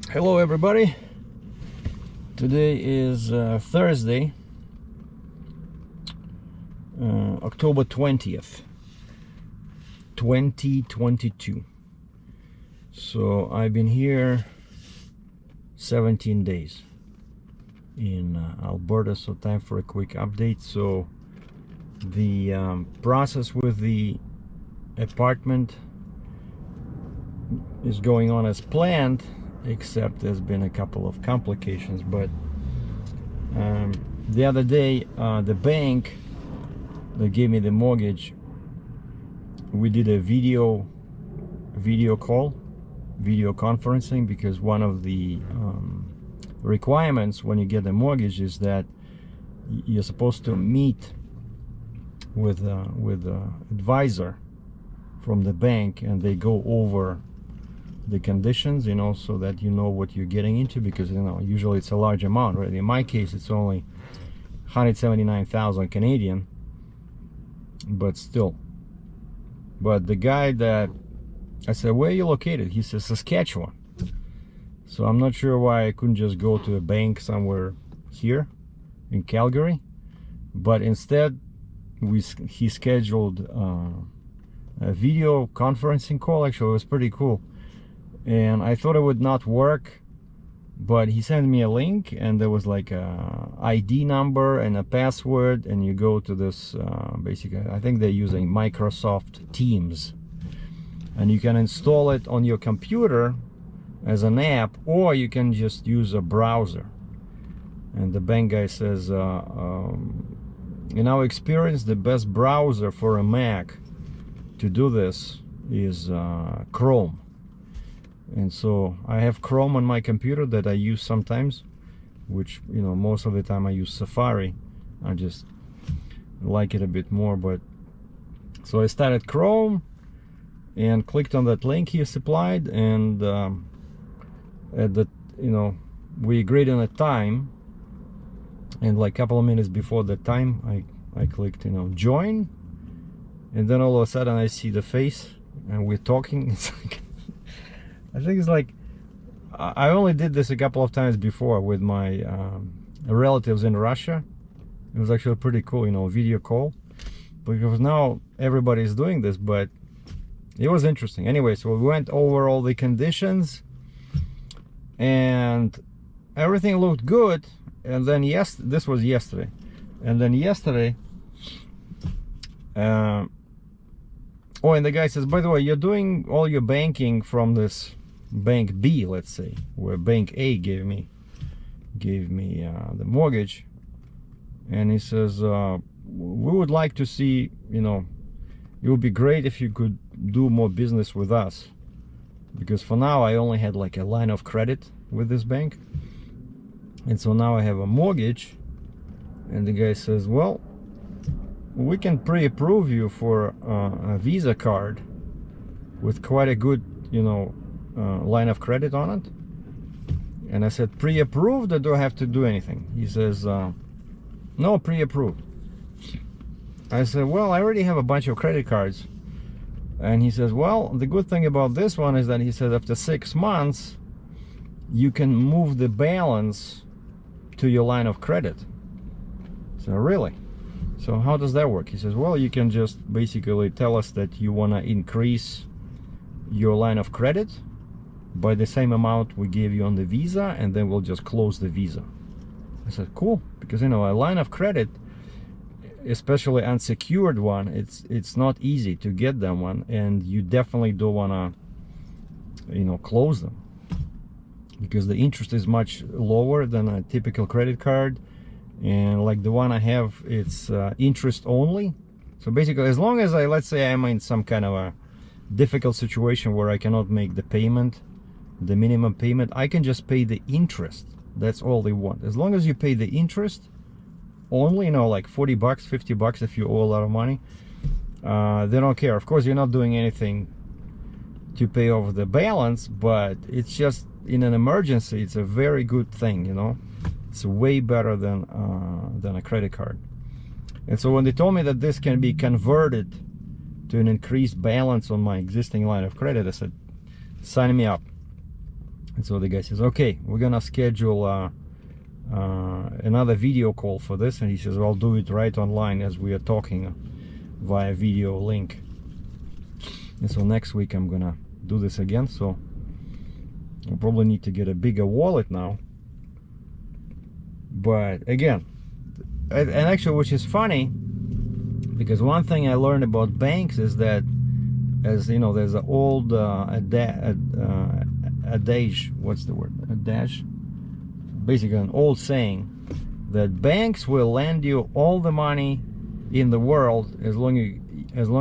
Hello everybody, today is Thursday, October 20th, 2022. So I've been here 17 days in Alberta, so time for a quick update. So the process with the apartment is going on as planned, except there's been a couple of complications. But the other day, the bank that gave me the mortgage, we did a video conferencing, because one of the requirements when you get a mortgage is that you're supposed to meet with an advisor from the bank, and they go over the conditions, so that you know what you're getting into, because usually it's a large amount, right? In my case, it's only 179,000 Canadian, but still. But the guy that I said, "Where are you located?" He says, "Saskatchewan." So I'm not sure why I couldn't just go to a bank somewhere here in Calgary, but instead he scheduled a video conferencing call. Actually, it was pretty cool. And I thought it would not work, but he sent me a link, and there was like a ID number and a password, and you go to this basically, I think they're using Microsoft Teams, and you can install it on your computer as an app, or you can just use a browser. And the bank guy says, in our experience, the best browser for a Mac to do this is Chrome. And so I have Chrome on my computer that I use sometimes, which most of the time I use Safari. I just like it a bit more. But so I started Chrome and clicked on that link he supplied, and at the we agreed on a time, and like a couple of minutes before the time I clicked join, and then all of a sudden I see the face and we're talking. It's like, I think it's like, I only did this a couple of times before with my relatives in Russia. It was actually pretty cool, video call, because now everybody's doing this. But it was interesting. Anyway, so we went over all the conditions, and everything looked good. And then this was yesterday, and then yesterday, oh, and the guy says, by the way, you're doing all your banking from this bank B, let's say, where bank A gave me the mortgage. And he says, we would like to see, it would be great if you could do more business with us, because for now I only had like a line of credit with this bank, and so now I have a mortgage. And the guy says, well, we can pre-approve you for a Visa card with quite a good line of credit on it. And I said, pre-approved, or do I have to do anything? He says, no, pre-approved. I said, well, I already have a bunch of credit cards. And he says, well, the good thing about this one is that, he said, after 6 months you can move the balance to your line of credit. So really? So how does that work? He says, well, you can just basically tell us that you want to increase your line of credit by the same amount we gave you on the Visa, and then we'll just close the Visa. I said, cool, because a line of credit, especially unsecured one, it's not easy to get that one, and you definitely don't want to close them, because the interest is much lower than a typical credit card. And like the one I have, it's interest only. So basically, as long as let's say I'm in some kind of a difficult situation where I cannot make the payment, the minimum payment, I can just pay the interest. That's all they want. As long as you pay the interest only, like $40, $50 if you owe a lot of money, they don't care. Of course, you're not doing anything to pay over the balance, but it's just in an emergency, it's a very good thing. It's way better than a credit card. And so when they told me that this can be converted to an increased balance on my existing line of credit, I said, sign me up. And so the guy says, okay, we're gonna schedule another video call for this. And he says, well, I'll do it right online as we are talking via video link. And so next week I'm gonna do this again. So I'll probably need to get a bigger wallet now. But again, and actually, which is funny, because one thing I learned about banks is that, as you know, there's an old adage, what's the word? Adage? Basically an old saying that banks will lend you all the money in the world as long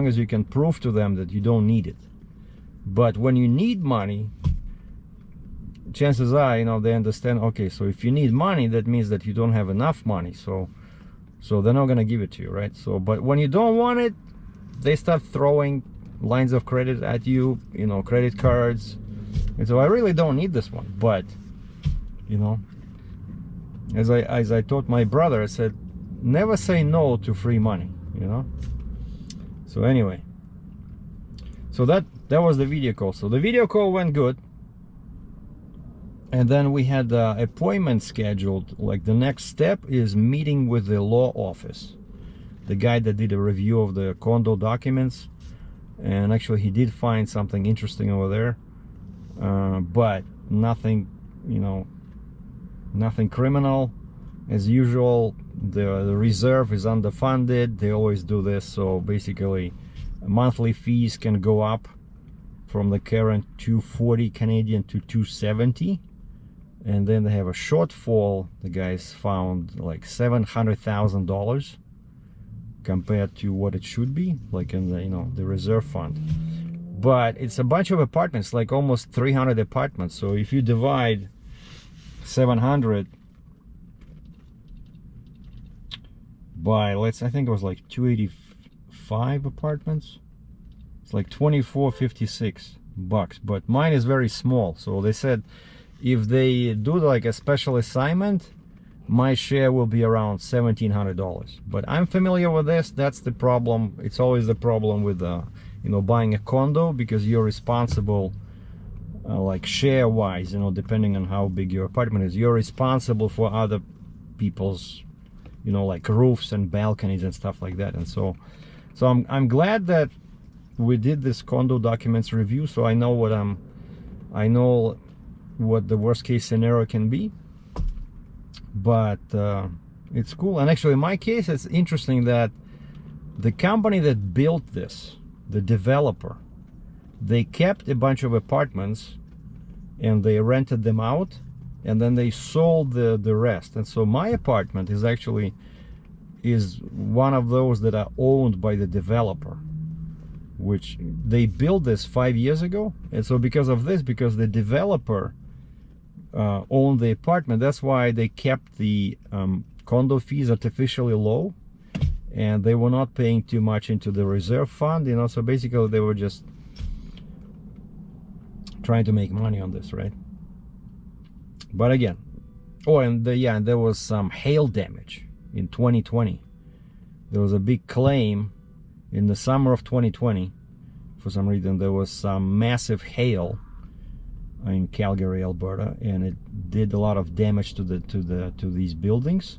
as you can prove to them that you don't need it. But when you need money, chances are, you know, they understand, okay, so if you need money, that means that you don't have enough money, so they're not gonna give it to you, right? So, but when you don't want it, they start throwing lines of credit at you, you know, credit cards. And so I really don't need this one. But, you know, as I taught my brother, I said, never say no to free money, you know. So anyway, so that was the video call. So the video call went good. And then we had the appointment scheduled. Like the next step is meeting with the law office, the guy that did a review of the condo documents. And actually he did find something interesting over there, but nothing, you know, nothing criminal. As usual, the reserve is underfunded. They always do this. So basically monthly fees can go up from the current 240 Canadian to 270. And then they have a shortfall. The guys found like $700,000 compared to what it should be, like in the, you know, the reserve fund. But it's a bunch of apartments, like almost 300 apartments. So if you divide 700 by, I think it was like 285 apartments, it's like $24.56. But mine is very small, so they said if they do like a special assignment, my share will be around $1,700. But I'm familiar with this. That's the problem. It's always the problem with you know, buying a condo, because you're responsible, like share wise, you know, depending on how big your apartment is, you're responsible for other people's, you know, like roofs and balconies and stuff like that. And so I'm glad that we did this condo documents review, so I know what the worst case scenario can be. But it's cool. And actually in my case, it's interesting that the company that built this, the developer, they kept a bunch of apartments and they rented them out, and then they sold the rest. And so my apartment is actually one of those that are owned by the developer, which they built this 5 years ago. And so because of this, because the developer owned the apartment, that's why they kept the condo fees artificially low, and they were not paying too much into the reserve fund, you know. So basically they were just trying to make money on this, right? But again, and there was some hail damage in 2020. There was a big claim in the summer of 2020. For some reason there was some massive hail in Calgary, Alberta, and it did a lot of damage to these buildings.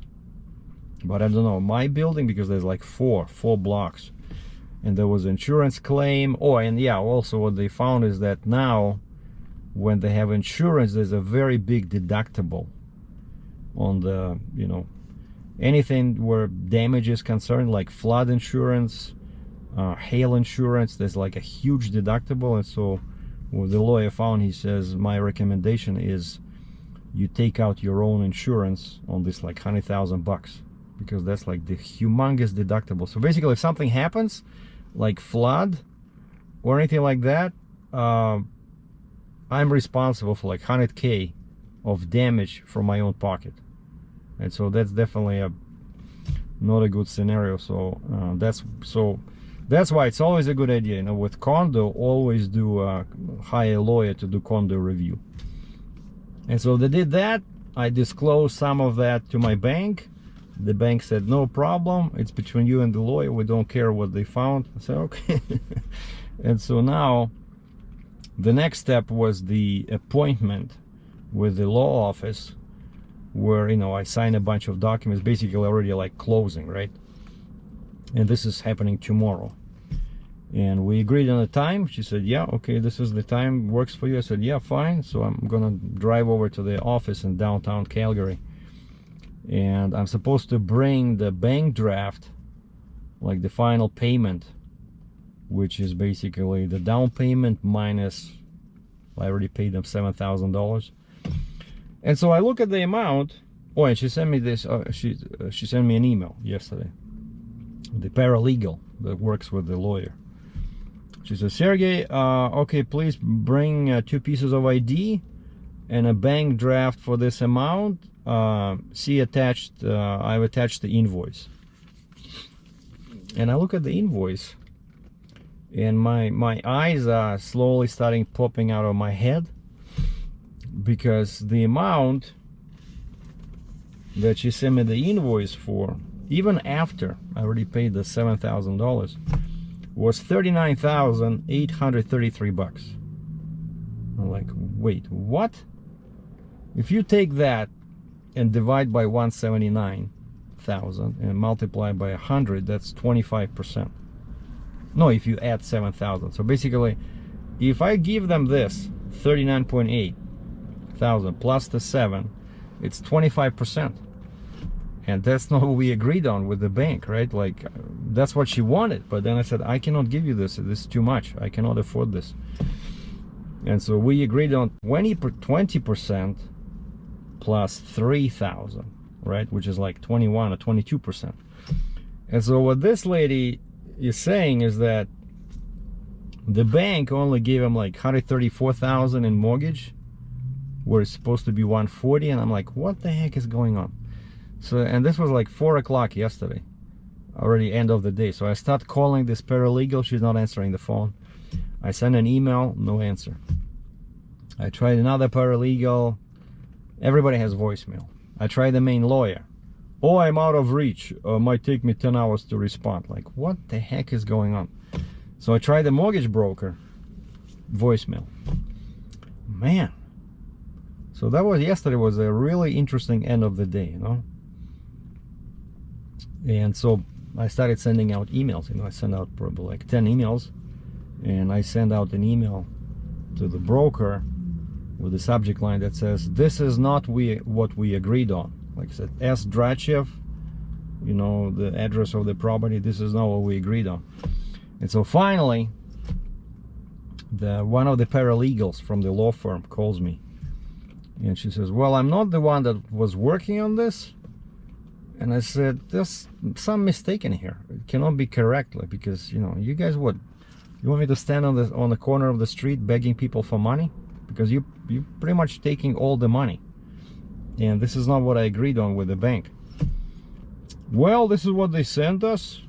But I don't know, my building, because there's like four blocks, and there was insurance claim. Also what they found is that now when they have insurance, there's a very big deductible on the, you know, anything where damage is concerned, like flood insurance, hail insurance, there's like a huge deductible. And so what the lawyer found, he says, my recommendation is you take out your own insurance on this, like $100,000, because that's like the humongous deductible. So basically if something happens like flood or anything like that, I'm responsible for like 100K of damage from my own pocket. And so that's definitely not a good scenario. So that's why it's always a good idea, you know, with condo, always do hire a lawyer to do condo review. And so they did that. I disclosed some of that to my bank. The bank said, no problem, it's between you and the lawyer, we don't care what they found. I said, okay. And so now the next step was the appointment with the law office, where, you know, I sign a bunch of documents, basically already like closing, right? And this is happening tomorrow. And we agreed on a time. She said, yeah, okay, this is the time, works for you. I said, yeah, fine. So I'm gonna drive over to the office in downtown Calgary, and I'm supposed to bring the bank draft, like the final payment, which is basically the down payment minus, I already paid them $7,000. And so I look at the amount. Oh, and she sent me this, she sent me an email yesterday, the paralegal that works with the lawyer. She says, Sergey, okay, please bring 2 pieces of ID and a bank draft for this amount. See attached, I've attached the invoice. And I look at the invoice, and my eyes are slowly starting popping out of my head, because the amount that she sent me the invoice for, even after I already paid the $7,000, was $39,833. I'm like, wait, what? If you take that and divide by 179,000 and multiply by 100, that's 25%. No, if you add 7,000. So basically, if I give them this 39.8 thousand plus the 7, it's 25%. And that's not what we agreed on with the bank, right? Like, that's what she wanted. But then I said, I cannot give you this. This is too much. I cannot afford this. And so we agreed on 20% plus 3,000, right? Which is like 21 or 22%. And so what this lady is saying is that the bank only gave him like 134,000 in mortgage, where it's supposed to be 140. And I'm like, what the heck is going on? So, and this was like 4 o'clock yesterday, already end of the day. So I start calling this paralegal. She's not answering the phone. I send an email, no answer. I tried another paralegal. Everybody has voicemail. I tried the main lawyer. Oh, I'm out of reach. Might take me 10 hours to respond. Like, what the heck is going on? So I tried the mortgage broker. Voicemail. Man. So that was yesterday. Was a really interesting end of the day, you know. And so I started sending out emails. You know, I sent out probably like 10 emails, and I send out an email to the broker with the subject line that says, "This is not what we agreed on." Like I said, S. Dratchev, you know, the address of the property. This is not what we agreed on. And so finally, one of the paralegals from the law firm calls me, and she says, "Well, I'm not the one that was working on this." And I said, there's some mistake in here. It cannot be correct, like, because, you know, you guys, what, you want me to stand on the corner of the street begging people for money? Because you're pretty much taking all the money, and this is not what I agreed on with the bank. Well, this is what they sent us.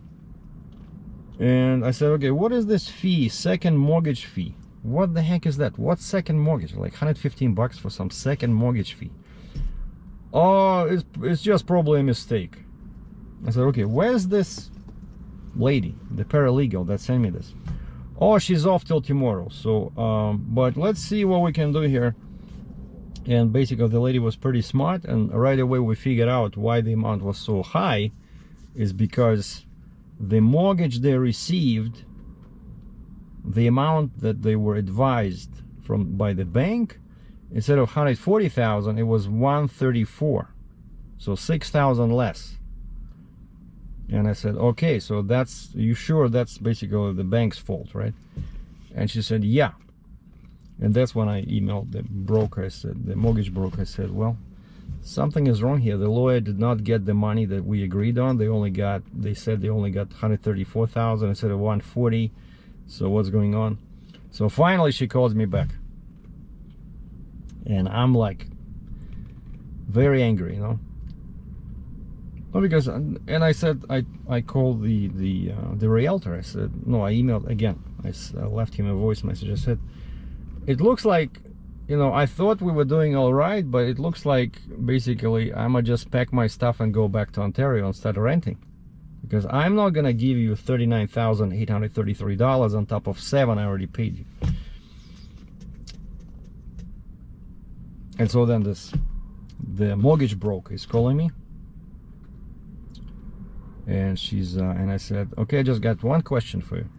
And I said, okay, what is this fee? Second mortgage fee. What the heck is that? What second mortgage? Like 115 bucks for some second mortgage fee. Oh, it's just probably a mistake. I said, okay, where's this lady, the paralegal that sent me this? Oh, she's off till tomorrow. So, but let's see what we can do here. And basically the lady was pretty smart, and right away we figured out why the amount was so high is because the mortgage they received, the amount that they were advised by the bank, instead of 140,000, it was 134, so 6,000 less. And I said, okay, so that's, you sure that's basically the bank's fault, right? And she said, yeah. And that's when I emailed the broker. I said, the mortgage broker, I said, well, something is wrong here. The lawyer did not get the money that we agreed on. They said they only got 134,000 instead of 140. So what's going on? So finally she calls me back, and I'm like very angry, you know. No, because, and I said, I called the realtor. I said, no, I emailed again. I left him a voice message. I said, it looks like, you know, I thought we were doing all right, but it looks like basically I'm gonna just pack my stuff and go back to Ontario and start renting, because I'm not gonna give you $39,833 on top of $7,000 I already paid you. And so then the mortgage broker is calling me, and and I said, okay, I just got one question for you.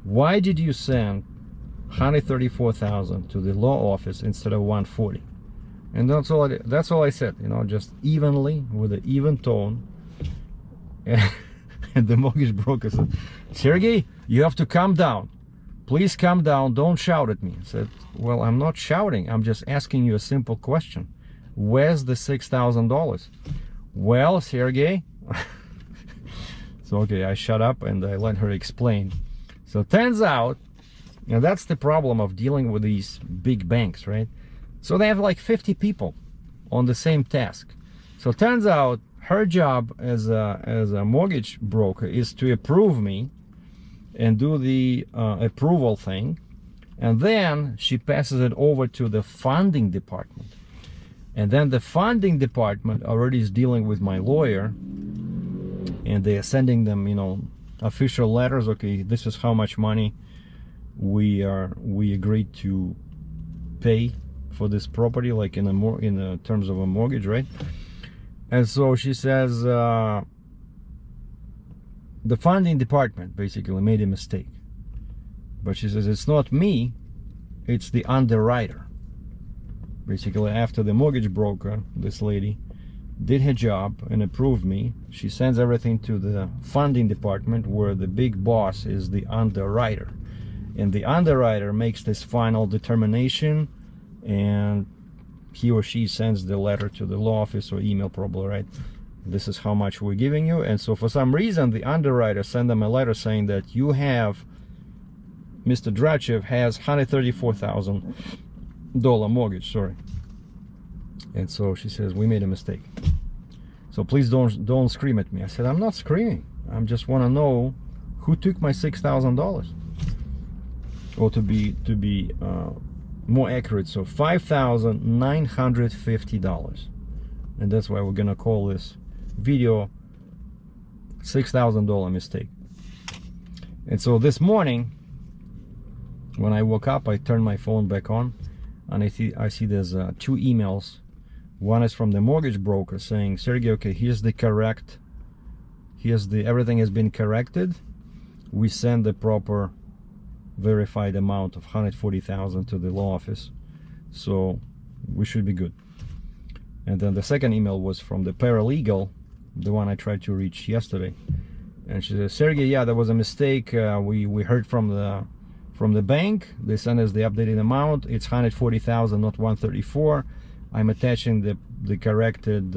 Why did you send $134,000 to the law office instead of $140,000? And that's all I said, you know, just evenly, with an even tone. And the mortgage broker said, Sergei, you have to calm down. Please calm down. Don't shout at me. I said, well, I'm not shouting. I'm just asking you a simple question. Where's the $6,000? Well, Sergei. So, okay, I shut up and I let her explain. So it turns out, and that's the problem of dealing with these big banks, right? So they have like 50 people on the same task. So it turns out her job as a mortgage broker is to approve me and do the approval thing, and then she passes it over to the funding department, and then the funding department already is dealing with my lawyer, and they are sending them, you know, official letters. Okay, this is how much money we agreed to pay for this property, like in the terms of a mortgage, right? And so she says the funding department basically made a mistake, but she says it's not me, it's the underwriter. Basically, after the mortgage broker, this lady, did her job and approved me, she sends everything to the funding department, where the big boss is the underwriter, and the underwriter makes this final determination, and he or she sends the letter to the law office or email, probably, right? This is how much we're giving you. And so for some reason the underwriter sent them a letter saying that you have, Mr. Dratchev has $134,000 mortgage, sorry. And so she says, we made a mistake, so please don't scream at me. I said, I'm not screaming, I just want to know who took my $6,000, or to be more accurate, so $5,950. And that's why we're gonna call this video $6,000 mistake. And so this morning when I woke up, I turned my phone back on, and I see there's 2 emails. One is from the mortgage broker saying, Sergey, okay, everything has been corrected. We send the proper verified amount of $140,000 to the law office, so we should be good. And then the second email was from the paralegal, the one I tried to reach yesterday, and she says, Sergey, yeah, there was a mistake. We heard from the bank. They sent us the updated amount. It's $140,000, not $134,000. I'm attaching the corrected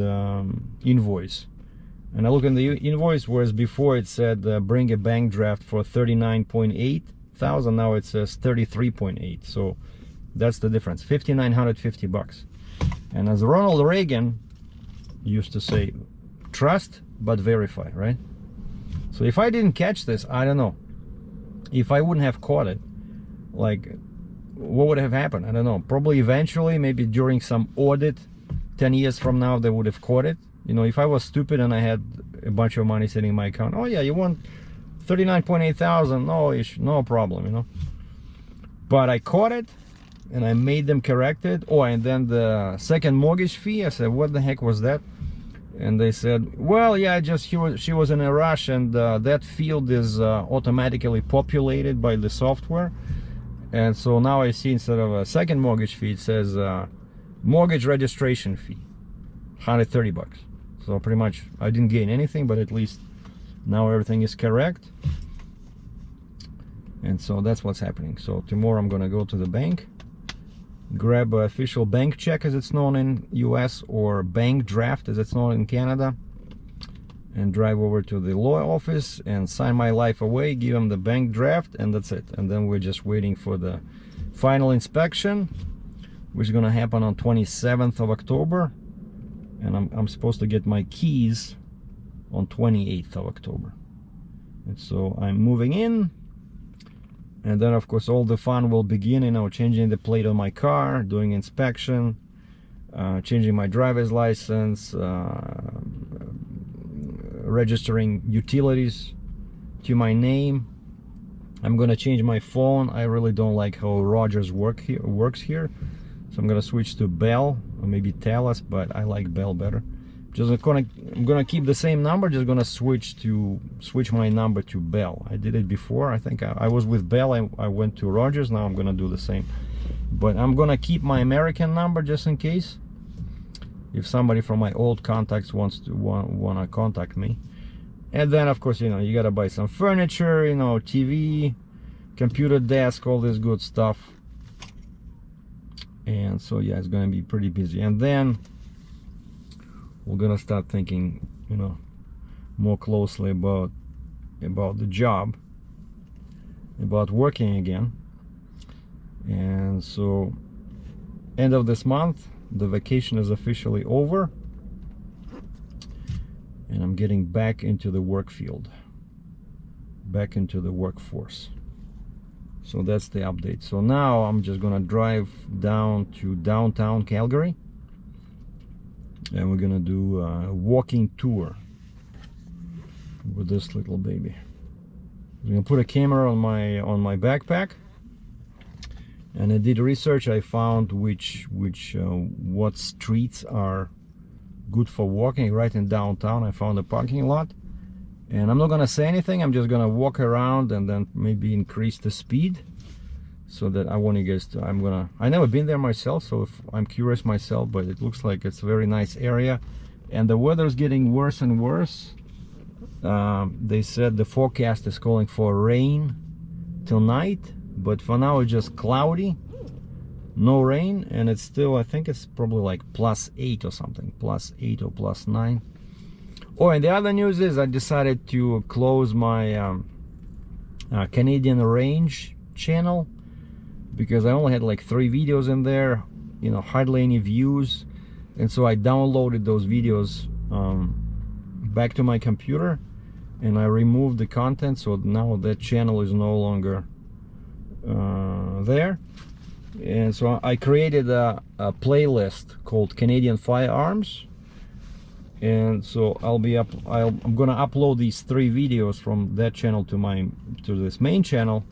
invoice. And I look in the invoice, whereas before it said bring a bank draft for $39,800. Now it says $33,800. So that's the difference, $5,950. And as Ronald Reagan used to say, trust but verify, right? So if I didn't catch this, I don't know. If I wouldn't have caught it, like, what would have happened? I don't know. Probably eventually, maybe during some audit 10 years from now, they would have caught it. You know, if I was stupid and I had a bunch of money sitting in my account, oh yeah, you want $39,800, no problem, you know. But I caught it, and I made them correct it. Oh, and then the second mortgage fee, I said, what the heck was that? And they said, well, yeah, just she was in a rush, and that field is automatically populated by the software. And so now I see, instead of a second mortgage fee, it says mortgage registration fee, $130. So pretty much I didn't gain anything, but at least now everything is correct. And so that's what's happening. So tomorrow I'm gonna go to the bank, grab an official bank check, as it's known in US, or bank draft as it's known in Canada, and drive over to the law office and sign my life away, give them the bank draft, and that's it. And then we're just waiting for the final inspection, which is gonna happen on 27th of October, and I'm supposed to get my keys on 28th of October. And so I'm moving in, and then of course all the fun will begin, you know, changing the plate on my car, doing inspection, changing my driver's license, registering utilities to my name. I'm gonna change my phone. I really don't like how Rogers works here, So I'm gonna switch to Bell or maybe Telus, but I like Bell better. I'm gonna keep the same number, just gonna switch my number to Bell. I did it before. I think I was with Bell, I went to Rogers. Now I'm gonna do the same, but I'm gonna keep my American number just in case if somebody from my old contacts wanna contact me. And then of course, you know, you gotta buy some furniture, you know, TV, computer desk, all this good stuff. And so yeah, it's gonna be pretty busy. And then we're gonna start thinking, you know, more closely about the job, about working again. And so end of this month, the vacation is officially over, and I'm getting back into the work field, back into the workforce. So that's the update. So now I'm just gonna drive down to downtown Calgary, and we're gonna do a walking tour with this little baby. I'm gonna put a camera on my backpack, and I did research. I found what streets are good for walking right in downtown. I found a parking lot, and I'm not gonna say anything. I'm just gonna walk around and then maybe increase the speed, so that I want you guys to, I never been there myself, so if I'm curious myself, but it looks like it's a very nice area, and the weather's getting worse and worse. They said the forecast is calling for rain tonight, but for now it's just cloudy, no rain, and it's still, I think it's probably like +8 or something, +8 or +9. Oh, and the other news is I decided to close my Canadian Range channel, because I only had like 3 videos in there, you know, hardly any views. And so I downloaded those videos back to my computer, and I removed the content, so now that channel is no longer there. And so I created a playlist called Canadian Firearms, and so I'm gonna upload these 3 videos from that channel to this main channel,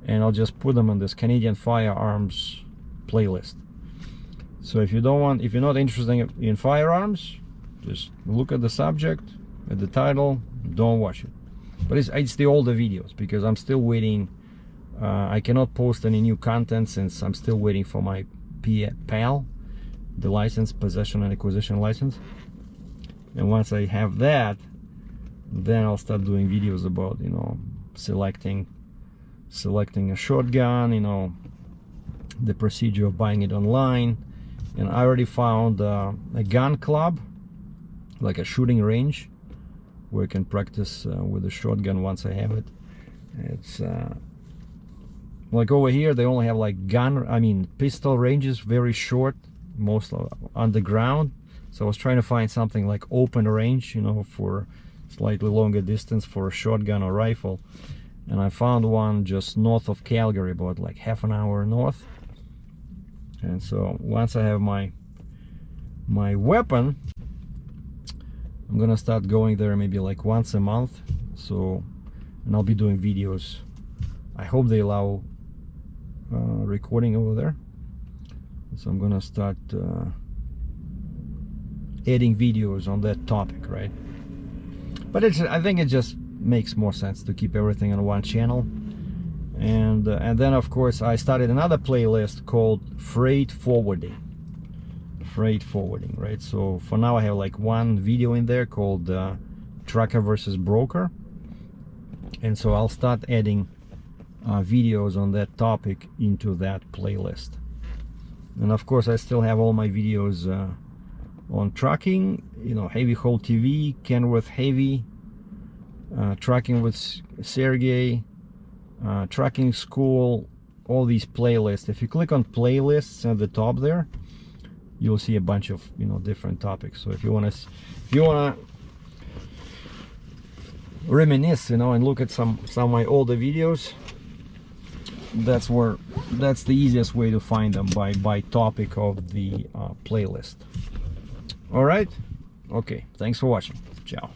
and I'll just put them on this Canadian Firearms playlist. So if you're not interested in firearms, just look at the subject, at the title, don't watch it. But it's the older videos, because I'm still waiting. I cannot post any new content since I'm still waiting for my PAL, the license, possession and acquisition license. And once I have that, then I'll start doing videos about, you know, selecting a shotgun, you know, the procedure of buying it online. And I already found a gun club, like a shooting range, where I can practice with a shotgun once I have it. It's like over here they only have like pistol ranges, very short, most underground. So I was trying to find something like open range, you know, for slightly longer distance for a shotgun or rifle. And I found one just north of Calgary, about like half an hour north. And so once I have my weapon, I'm gonna start going there maybe like once a month. So, and I'll be doing videos. I hope they allow recording over there. So I'm gonna start adding videos on that topic, right? But I think it just makes more sense to keep everything on one channel. And then of course I started another playlist called Freight Forwarding, right? So for now I have like one video in there called Trucker versus Broker, and so I'll start adding videos on that topic into that playlist. And of course I still have all my videos on trucking, you know, heavy haul TV, Kenworth heavy, trucking with Sergei, trucking school, all these playlists. If you click on playlists at the top there, you'll see a bunch of, you know, different topics. So if you want to reminisce, you know, and look at some of my older videos, that's the easiest way to find them, by topic of the playlist. All right, okay, thanks for watching. Ciao.